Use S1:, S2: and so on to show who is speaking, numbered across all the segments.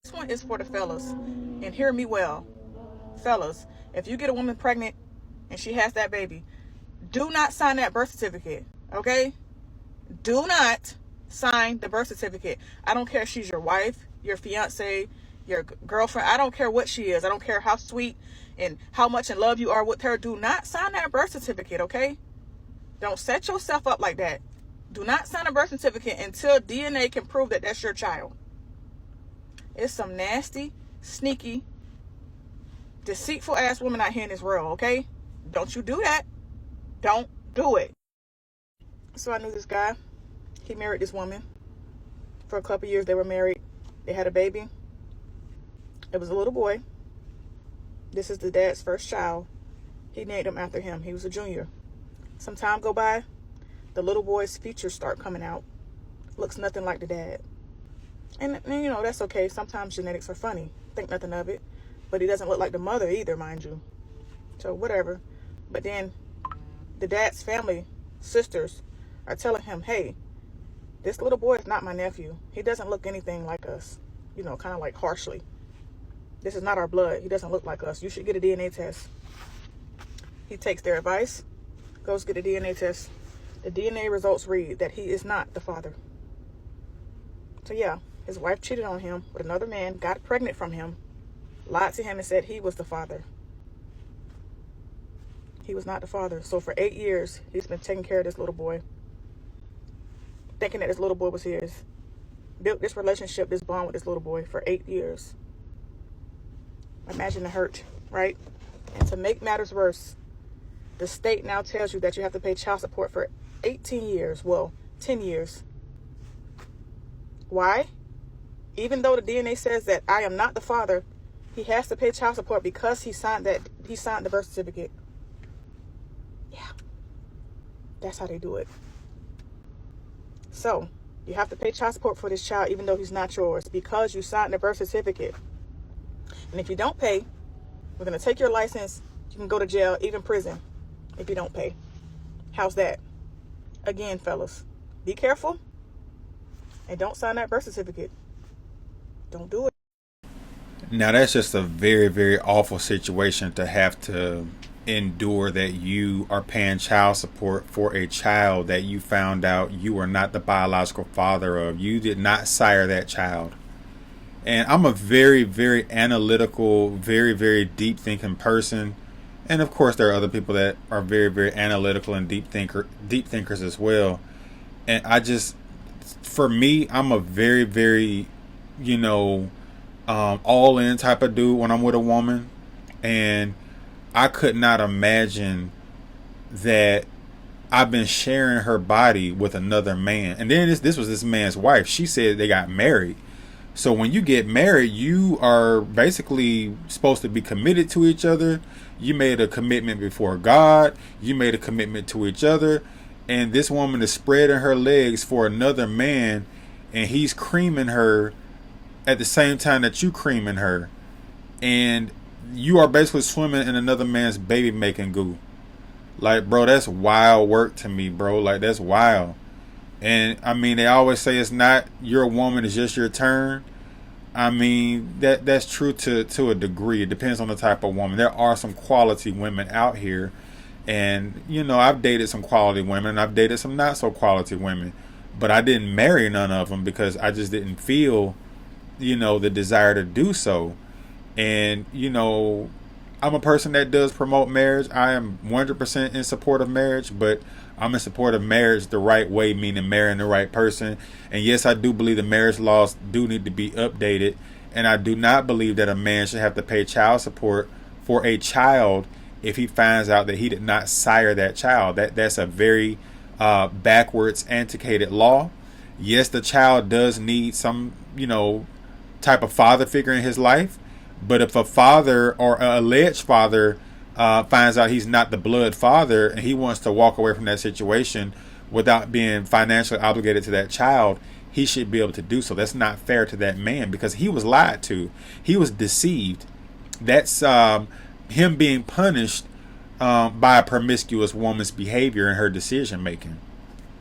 S1: This one is for the fellas, and hear me well. Fellas, if you get a woman pregnant and she has that baby, do not sign that birth certificate, okay? Do not sign the birth certificate. I don't care if she's your wife, your fiance, your girlfriend. I don't care what she is. I don't care how sweet and how much in love you are with her. Do not sign that birth certificate, okay? Don't set yourself up like that. Do not sign a birth certificate until DNA can prove that that's your child. It's some nasty, sneaky, deceitful ass women out here in this world, okay? Don't you do that. Don't do it. So I knew this guy. He married this woman. For a couple years they were married. They had a baby. It was a little boy. This is the dad's first child. He named him after him. He was a junior. Some time go by. The little boy's features start coming out. Looks nothing like the dad. And you know, that's okay. Sometimes genetics are funny. Think nothing of it. But he doesn't look like the mother either, mind you. So whatever. But then the dad's family, sisters, are telling him, hey, this little boy is not my nephew. He doesn't look anything like us. You know, kind of like harshly. This is not our blood. He doesn't look like us. You should get a DNA test. He takes their advice, goes get a DNA test. The DNA results read that he is not the father. So yeah, his wife cheated on him with another man, got pregnant from him, lied to him and said he was the father. He was not the father. So for 8 years, he's been taking care of this little boy, thinking that this little boy was his. Built this relationship, this bond with this little boy for 8 years. Imagine the hurt, right? And to make matters worse, the state now tells you that you have to pay child support for 18 years. Well, 10 years. Why? Even though the DNA says that I am not the father, he has to pay child support because he signed the birth certificate. Yeah. That's how they do it. So, you have to pay child support for this child even though he's not yours because you signed the birth certificate. And if you don't pay, we're going to take your license. You can go to jail, even prison, if you don't pay. How's that? Again, fellas, be careful and don't sign that birth certificate. Don't do it.
S2: Now, that's just a very, very awful situation to have to endure, that you are paying child support for a child that you found out you are not the biological father of. You did not sire that child. And I'm a very, very analytical, very, very deep thinking person. And of course, there are other people that are very, very analytical and deep thinkers as well. And for me, I'm a very, very, all in type of dude when I'm with a woman. And I could not imagine that I've been sharing her body with another man. And then this was this man's wife. She said they got married. So when you get married, you are basically supposed to be committed to each other. You made a commitment before God. You made a commitment to each other. And this woman is spreading her legs for another man, and he's creaming her at the same time that you creaming her. And you are basically swimming in another man's baby making goo. Like, bro, that's wild work to me, bro. Like, that's wild. And I mean, they always say it's not your woman, it's just your turn. I mean, that's true to a degree. It depends on the type of woman. There are some quality women out here. And, I've dated some quality women, and I've dated some not so quality women. But I didn't marry none of them because I just didn't feel, the desire to do so. And, I'm a person that does promote marriage. I am 100% in support of marriage, but I'm in support of marriage the right way, meaning marrying the right person. And yes, I do believe the marriage laws do need to be updated. And I do not believe that a man should have to pay child support for a child if he finds out that he did not sire that child. That's a very backwards, antiquated law. Yes, the child does need some, type of father figure in his life. But if a father or an alleged father finds out he's not the blood father and he wants to walk away from that situation without being financially obligated to that child, he should be able to do so. That's not fair to that man because he was lied to. He was deceived. That's him being punished by a promiscuous woman's behavior and her decision making.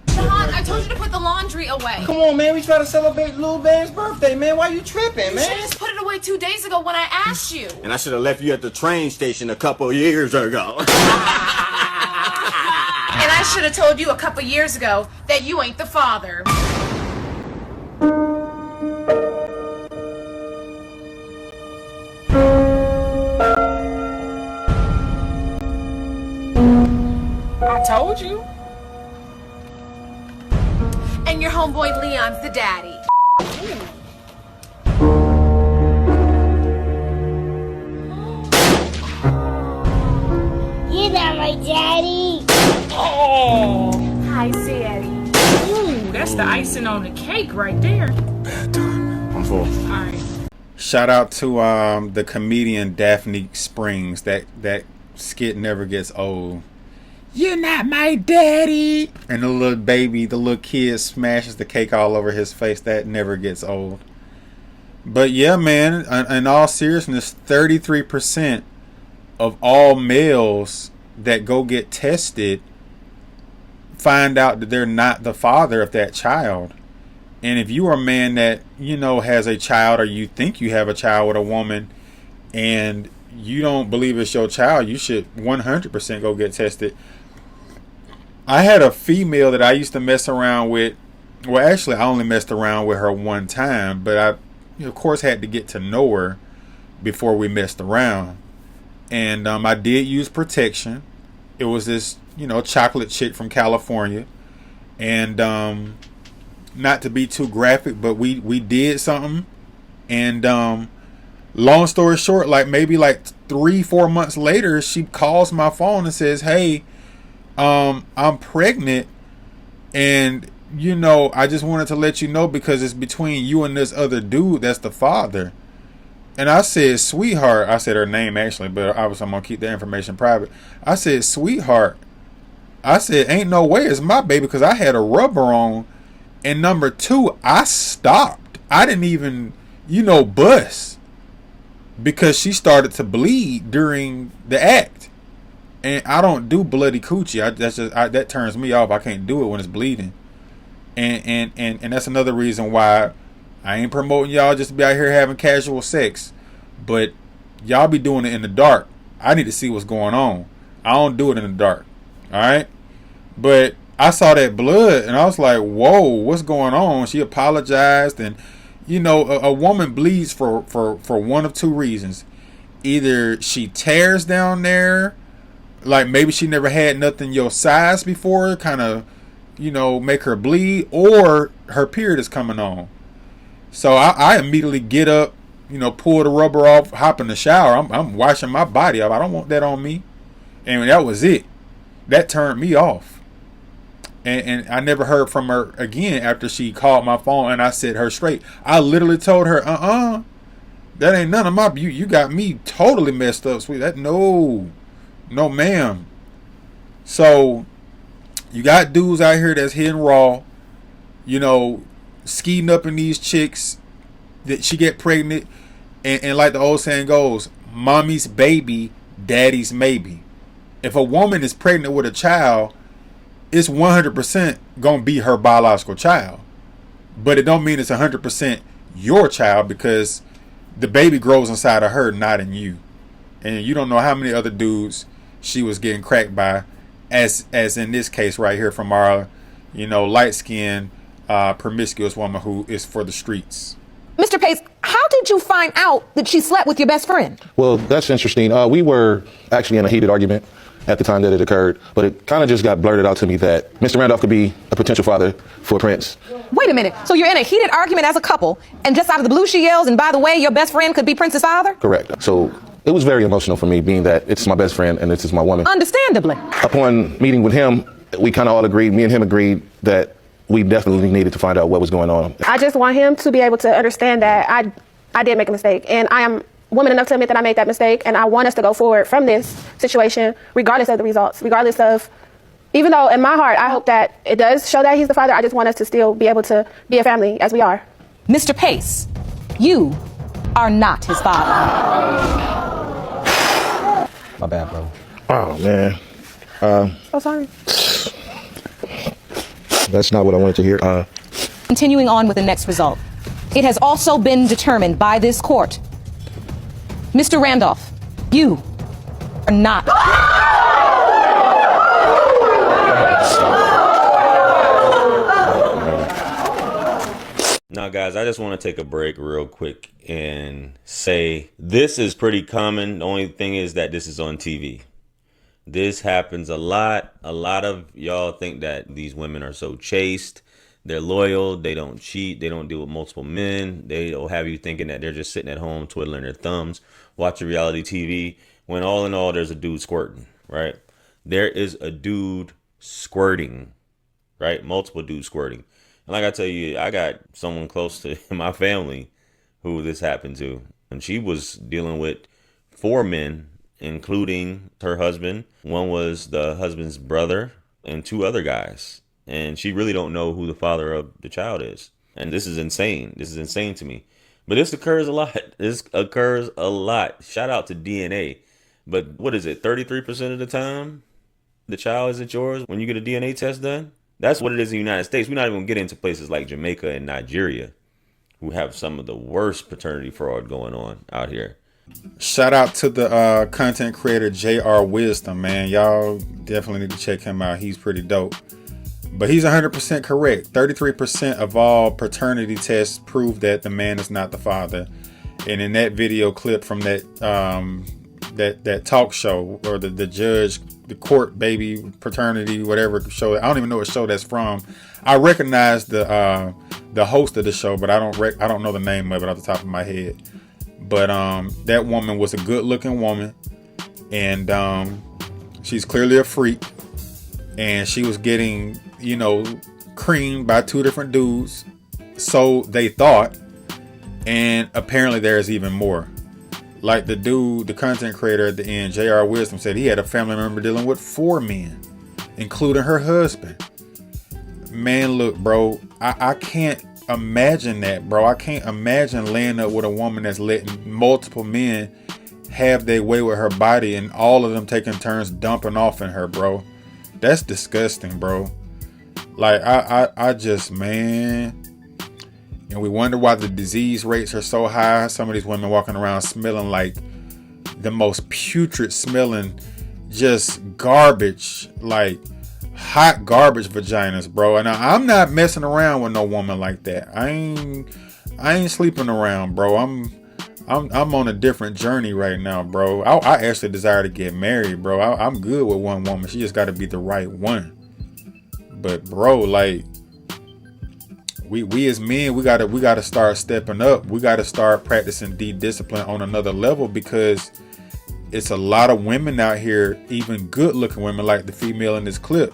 S3: I I told you to put the laundry away.
S4: Come on, man. We try to celebrate Lil Band's birthday, man. Why you tripping,
S3: You should
S4: man?
S3: have just put it away 2 days ago when I asked you.
S5: And I should have left you at the train station a couple years ago.
S3: And I should have told you a couple years ago that you ain't the father.
S1: I told you.
S3: And your homeboy Leon's the daddy.
S6: You're not my daddy.
S1: Oh,
S3: Hi, Daddy.
S1: ooh, that's the icing on the cake right there.
S5: I'm full.
S1: All right.
S2: Shout out to the comedian Daphne Springs. That skit never gets old. You're not my daddy. And the little baby, the little kid smashes the cake all over his face. That never gets old. But yeah, man, in all seriousness, 33% of all males that go get tested find out that they're not the father of that child. And if you are a man that, you know, has a child, or you think you have a child with a woman and you don't believe it's your child, you should 100% go get tested. I had a female that I used to mess around with. Well, actually, I only messed around with her one time, but I, of course, had to get to know her before we messed around. And I did use protection. It was this, you know, chocolate chick from California. And not to be too graphic, but we did something. And long story short, maybe 3-4 months later, she calls my phone and says, hey, I'm pregnant, and you know, I just wanted to let you know because it's between you and this other dude that's the father. And I said, sweetheart, I said her name actually, but obviously I'm gonna keep that information private. I said, sweetheart, I said, ain't no way it's my baby, because I had a rubber on. And number two, I stopped. I didn't even, you know, bust, because she started to bleed during the act. And I don't do bloody coochie. That turns me off. I can't do it when it's bleeding. And that's another reason why I ain't promoting y'all just to be out here having casual sex. But y'all be doing it in the dark. I need to see what's going on. I don't do it in the dark. Alright? But I saw that blood and I was like, whoa, what's going on? She apologized. And, you know, a woman bleeds for one of two reasons. Either she tears down there, like maybe she never had nothing your size before, kind of, you know, make her bleed, or her period is coming on. So I immediately get up, you know, pull the rubber off, hop in the shower. I'm washing my body off. I don't want that on me. And that was it. That turned me off. And I never heard from her again after she called my phone and I set her straight. I literally told her, that ain't none of my, you got me totally messed up, sweet. No, ma'am. So, you got dudes out here that's hitting raw, you know, skeeting up in these chicks that she get pregnant, and like the old saying goes, mommy's baby, daddy's maybe. If a woman is pregnant with a child, it's 100% gonna be her biological child. But it don't mean it's 100% your child, because the baby grows inside of her, not in you. And you don't know how many other dudes she was getting cracked by, as in this case right here from our, you know, light-skinned, promiscuous woman who is for the streets.
S7: Mr. Pace, how did you find out that she slept with your best friend?
S8: Well, that's interesting. We were actually in a heated argument at the time that it occurred, but it kind of just got blurted out to me that Mr. Randolph could be a potential father for Prince.
S7: Wait a minute. So you're in a heated argument as a couple, and just out of the blue she yells, and by the way, your best friend could be Prince's father?
S8: Correct. So it was very emotional for me, being that it's my best friend and this is my woman.
S7: Understandably.
S8: Upon meeting with him, we kind of all agreed, me and him agreed, that we definitely needed to find out what was going on.
S9: I just want him to be able to understand that I did make a mistake, and I am woman enough to admit that I made that mistake, and I want us to go forward from this situation, regardless of the results, regardless of, even though in my heart I hope that it does show that he's the father, I just want us to still be able to be a family as we are.
S7: Mr. Pace, you are not his father.
S4: My bad, bro.
S8: Oh, man.
S9: So sorry.
S8: That's not what I wanted to hear.
S7: Continuing on with the next result. It has also been determined by this court, Mr. Randolph, you are not.
S5: Now, guys, I just want to take a break real quick and say this is pretty common. The only thing is that this is on TV. This happens a lot. A lot of y'all think that these women are so chaste. They're loyal. They don't cheat. They don't deal with multiple men. They'll have you thinking that they're just sitting at home twiddling their thumbs, watching reality TV, when all in all, there's a dude squirting, right? There is a dude squirting, right? Multiple dudes squirting. And like I tell you, I got someone close to my family who this happened to. And she was dealing with 4 men, including her husband. One was the husband's brother and 2 other guys. And she really don't know who the father of the child is. And this is insane. This is insane to me. But this occurs a lot. This occurs a lot. Shout out to DNA. But what is it? 33% of the time, the child isn't yours when you get a DNA test done? That's what it is in the United States. We're not even going to get into places like Jamaica and Nigeria, who have some of the worst paternity fraud going on out here.
S2: Shout out to the content creator JR Wisdom, man. Y'all definitely need to check him out. He's pretty dope. But he's 100% correct. 33% of all paternity tests prove that the man is not the father. And in that video clip from that that talk show, or the judge, the court baby paternity, whatever show, I don't even know what show that's from. I recognize the host of the show, but I don't know the name of it off the top of my head. But that woman was a good looking woman, and she's clearly a freak, and she was getting, creamed by 2 different dudes, so they thought, and apparently there's even more. Like the dude, the content creator at the end, JR Wisdom, said he had a family member dealing with 4 men, including her husband. Man, look, bro, I can't imagine that, bro. I can't imagine laying up with a woman that's letting multiple men have their way with her body, and all of them taking turns dumping off in her, bro. That's disgusting, bro. Like, I just, man. And we wonder why the disease rates are so high. Some of these women walking around smelling like the most putrid smelling, just garbage, like hot garbage vaginas, bro. And I'm not messing around with no woman like that. I ain't sleeping around, bro. I'm on a different journey right now, bro. I actually desire to get married, bro. I'm good with one woman. She just got to be the right one. But bro, like, we as men, we gotta start stepping up. We gotta start practicing discipline on another level, because it's a lot of women out here, even good looking women like the female in this clip.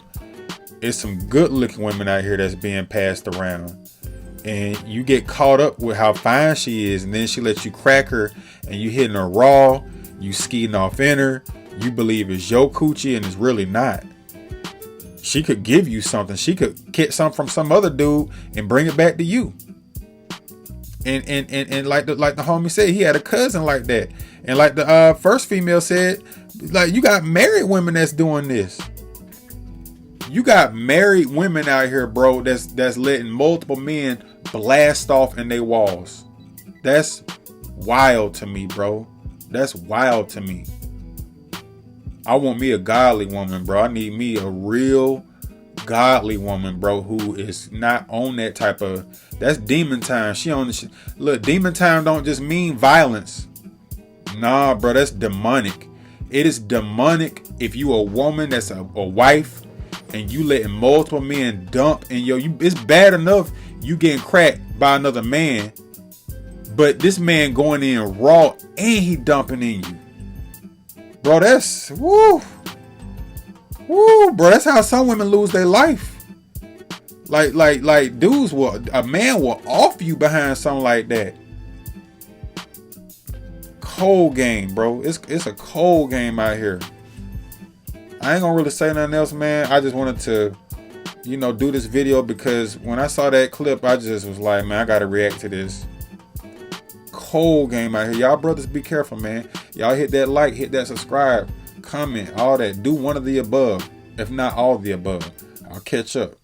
S2: It's some good looking women out here that's being passed around, and you get caught up with how fine she is, and then she lets you crack her, and you hitting her raw, you skeeting off in her, you believe it's your coochie, and it's really not. She could give you something. She could get something from some other dude and bring it back to you. And like the homie said, he had a cousin like that. And like the first female said, like, you got married women that's doing this. You got married women out here, bro, that's letting multiple men blast off in their walls. That's wild to me, bro. That's wild to me. I want me a godly woman, bro. I need me a real godly woman, bro, who is not on that type of, that's demon time. She on the look, demon time don't just mean violence. Nah, bro, that's demonic. It is demonic if you a woman that's a wife, and you letting multiple men dump in it's bad enough you getting cracked by another man, but this man going in raw and he dumping in you. Bro, that's woo, bro. That's how some women lose their life. Like dudes a man will off you behind something like that. Cold game, bro. It's a cold game out here. I ain't gonna really say nothing else, man. I just wanted to, do this video because when I saw that clip, I just was like, man, I gotta react to this. Cold game out here. Y'all brothers, be careful, man. Y'all hit that like, hit that subscribe, comment, all that. Do one of the above, if not all of the above. I'll catch up.